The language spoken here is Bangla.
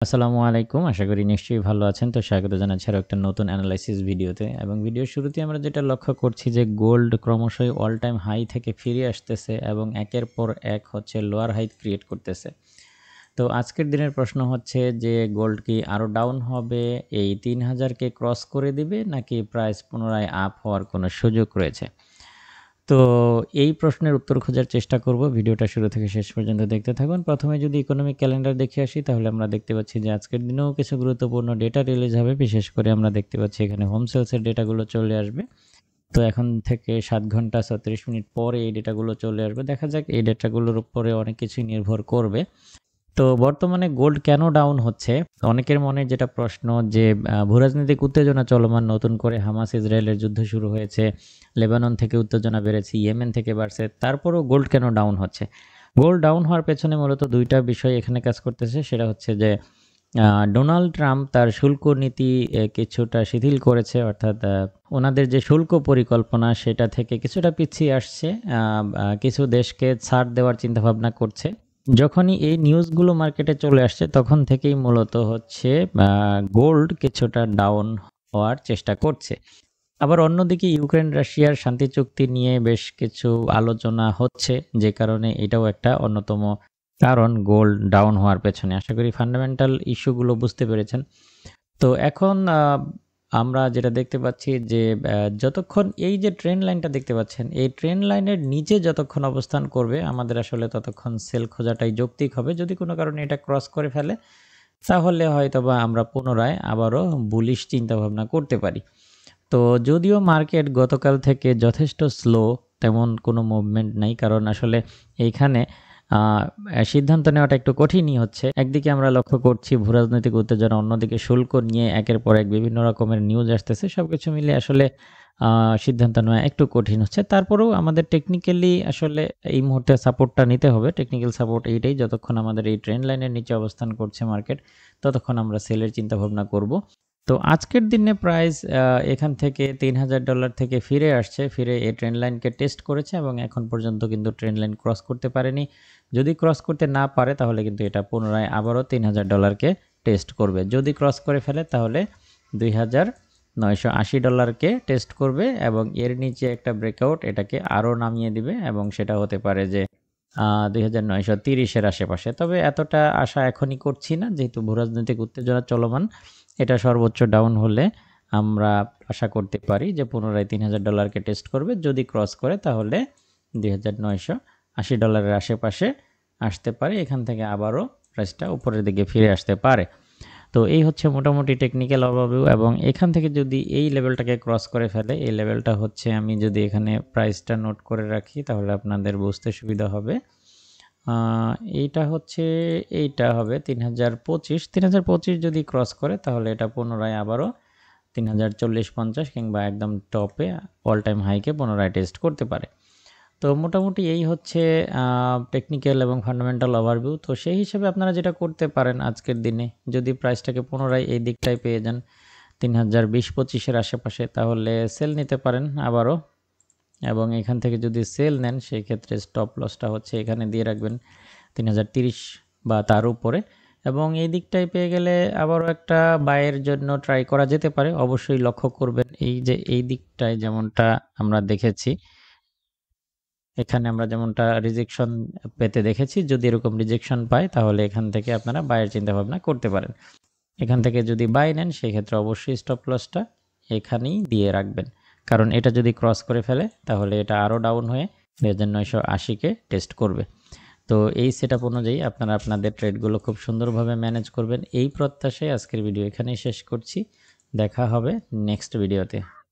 আসসালামু আলাইকুম। আশা করি নিশ্চয়ই ভালো আছেন। তো স্বাগত জানাচ্ছি আরো একটা নতুন এনালাইসিস ভিডিওতে এবং ভিডিওর শুরুতেই আমরা যেটা লক্ষ্য করছি যে গোল্ড ক্রমশই অল টাইম হাই থেকে ফিরে আসতেছে এবং একের পর এক হচ্ছে লোয়ার হাই ক্রিয়েট করতেছে। তো আজকের দিনের প্রশ্ন হচ্ছে যে গোল্ড কি আরও ডাউন হবে, এই ৩,০০০ কে ক্রস করে দিবে নাকি প্রাইস পুনরায় আপ হওয়ার কোনো সুযোগ রয়েছে? তো এই প্রশ্নের উত্তর খোঁজার চেষ্টা করব। ভিডিওটা শুরু থেকে শেষ পর্যন্ত দেখতে থাকুন। প্রথমে যদি ইকোনমিক ক্যালেন্ডার দেখে আসি তাহলে আমরা দেখতে পাচ্ছি যে আজকের দিনেও কিছু গুরুত্বপূর্ণ ডেটা রিলিজ হবে। বিশেষ করে আমরা দেখতে পাচ্ছি এখানে হোম সেলসের ডেটাগুলো চলে আসবে। তো এখন থেকে ৭ ঘন্টা ৩৬ মিনিট পরে এই ডেটাগুলো চলে আসবে। দেখা যাক এই ডেটাগুলোর উপরে অনেক কিছুই নির্ভর করবে। তো বর্তমানে গোল্ড কেন ডাউন হচ্ছে? অনেকের মনে যেটা প্রশ্ন যে ভূরাজনৈতিক উত্তেজনা চলমান, নতুন করে হামাস ইসরায়েলের যুদ্ধ শুরু হয়েছে, লেবানন থেকে উত্তেজনা বেড়েছে, ইয়েমেন থেকে বাড়ছে, তারপরেও গোল্ড কেন ডাউন হচ্ছে? গোল্ড ডাউন হওয়ার পেছনে মূলত ২টা বিষয় এখানে কাজ করতেছে। সেটা হচ্ছে যে ডোনাল্ড ট্রাম্প তার শুল্ক নীতি কিছুটা শিথিল করেছে, অর্থাৎ ওনাদের যে শুল্ক পরিকল্পনা সেটা থেকে কিছুটা পিছিয়ে আসছে। কিছু দেশকে ছাড় দেওয়ার চিন্তাভাবনা করছে। যখনই এই নিউজগুলো মার্কেটে চলে আসছে তখন থেকেই মূলত হচ্ছে গোল্ড কিছুটা ডাউন হওয়ার চেষ্টা করছে। আবার অন্যদিকে ইউক্রেন রাশিয়ার শান্তি চুক্তি নিয়ে বেশ কিছু আলোচনা হচ্ছে, যে কারণে এটাও একটা অন্যতম কারণ গোল্ড ডাউন হওয়ার পেছনে। আশা করি ফান্ডামেন্টাল ইস্যুগুলো বুঝতে পেরেছেন। তো এখন আমরা যেটা দেখতে পাচ্ছি যে যতক্ষণ এই যে ট্রেন্ড লাইনটা দেখতে পাচ্ছেন, এই ট্রেন্ড লাইনের নিচে যতক্ষণ অবস্থান করবে আমাদের আসলে ততক্ষণ সেল খোঁজাটাই যৌক্তিক হবে। যদি কোনো কারণে এটা ক্রস করে ফেলে তাহলে হয়তোবা আমরা পুনরায় আবারও বুলিশ চিন্তাভাবনা করতে পারি। তো যদিও মার্কেট গতকাল থেকে যথেষ্ট স্লো, তেমন কোনো মুভমেন্ট নাই, কারণ আসলে এইখানে সিদ্ধান্ত নেওয়াটা একটু কঠিনই হচ্ছে। একদিকে আমরা লক্ষ্য করছি ভূরাজনৈতিক উত্তেজনা, অন্যদিকে শুল্ক নিয়ে একের পর এক বিভিন্ন রকমের নিউজ আসতেছে। সবকিছু মিলে আসলে সিদ্ধান্ত নেওয়া একটু কঠিন হচ্ছে। তারপরেও আমাদের টেকনিক্যালি আসলে এই মুহূর্তে সাপোর্টটা নিতে হবে। টেকনিক্যাল সাপোর্ট এইটাই, যতক্ষণ আমাদের এই ট্রেন্ড লাইনের নিচে অবস্থান করছে মার্কেট ততক্ষণ আমরা সেলের চিন্তাভাবনা করব। তো আজকের দিনে প্রাইস এখান থেকে $৩,০০০ থেকে ফিরে আসছে, ফিরে এই ট্রেন্ড লাইনকে টেস্ট করেছে এবং এখন পর্যন্ত কিন্তু ট্রেন্ড লাইন ক্রস করতে পারেনি। যদি ক্রস করতে না পারে তাহলে কিন্তু এটা পুনরায় আবারও $৩,০০০কে টেস্ট করবে। যদি ক্রস করে ফেলে তাহলে $২,৯৮০কে টেস্ট করবে এবং এর নিচে একটা ব্রেকআউট এটাকে আরও নামিয়ে দিবে এবং সেটা হতে পারে যে ২,৯৩০-এর আশেপাশে। তবে এতটা আশা এখনই করছি না, যেহেতু ভূরাজনৈতিক উত্তেজনা চলমান। এটা সর্বোচ্চ ডাউন হলে আমরা আশা করতে পারি যে পুনরায় $৩,০০০কে টেস্ট করবে। যদি ক্রস করে তাহলে $২,৯৮০-এর আশেপাশে আসতে পারে। এখান থেকে আবারও প্রাইসটা উপরের দিকে ফিরে আসতে পারে। তো এই হচ্ছে মোটামুটি টেকনিক্যাল ওভারভিউ এবং এখান থেকে যদি এই লেভেলটাকে ক্রস করে ফেলে, এই লেভেলটা হচ্ছে, আমি যদি এখানে প্রাইসটা নোট করে রাখি তাহলে আপনাদের বুঝতে সুবিধা হবে। এইটা হচ্ছে, এইটা হবে ৩,০২৫। ৩,০২৫ যদি ক্রস করে তাহলে এটা পুনরায় আবারও ৩,০৪০-৫০ কিংবা একদম টপে অল টাইম হাইকে পুনরায় টেস্ট করতে পারে। তো মোটামুটি এই হচ্ছে টেকনিক্যাল এবং ফান্ডামেন্টাল ওভারভিউ। তো সেই হিসেবে আপনারা যেটা করতে পারেন আজকের দিনে, যদি প্রাইসটাকে পুনরায় এই দিকটায় পেয়ে যান ৩,০২০-২৫-এর আশেপাশে, তাহলে সেল নিতে পারেন আবারও। এবং এখান থেকে যদি সেল নেন সেই ক্ষেত্রে স্টপ লসটা হচ্ছে এখানে দিয়ে রাখবেন ৩,০৩০ বা তার উপরে, এবং এই দিকটায় পেয়ে গেলে আবারও একটা বায়ের জন্য ট্রাই করা যেতে পারে। অবশ্যই লক্ষ্য করবেন এই যে এই দিকটায় যেমনটা আমরা দেখেছি, এখানে আমরা যেমনটা রিজেকশন পেতে দেখেছি, যদি এরকম রিজেকশন পায় তাহলে এখান থেকে আপনারা বায়ের চিন্তাভাবনা করতে পারেন। এখান থেকে যদি বাই নেন সেই ক্ষেত্রে অবশ্যই স্টপ লসটা এখানেই দিয়ে রাখবেন, কারণ এটা যদি ক্রস করে ফেলে তাহলে এটা আরও ডাউন হয়ে ২,৯৮০-কে টেস্ট করবে। তো এই সেটআপ অনুযায়ী আপনারা আপনাদের ট্রেডগুলো খুব সুন্দরভাবে ম্যানেজ করবেন, এই প্রত্যাশায় আজকের ভিডিও এখানেই শেষ করছি। দেখা হবে নেক্সট ভিডিওতে।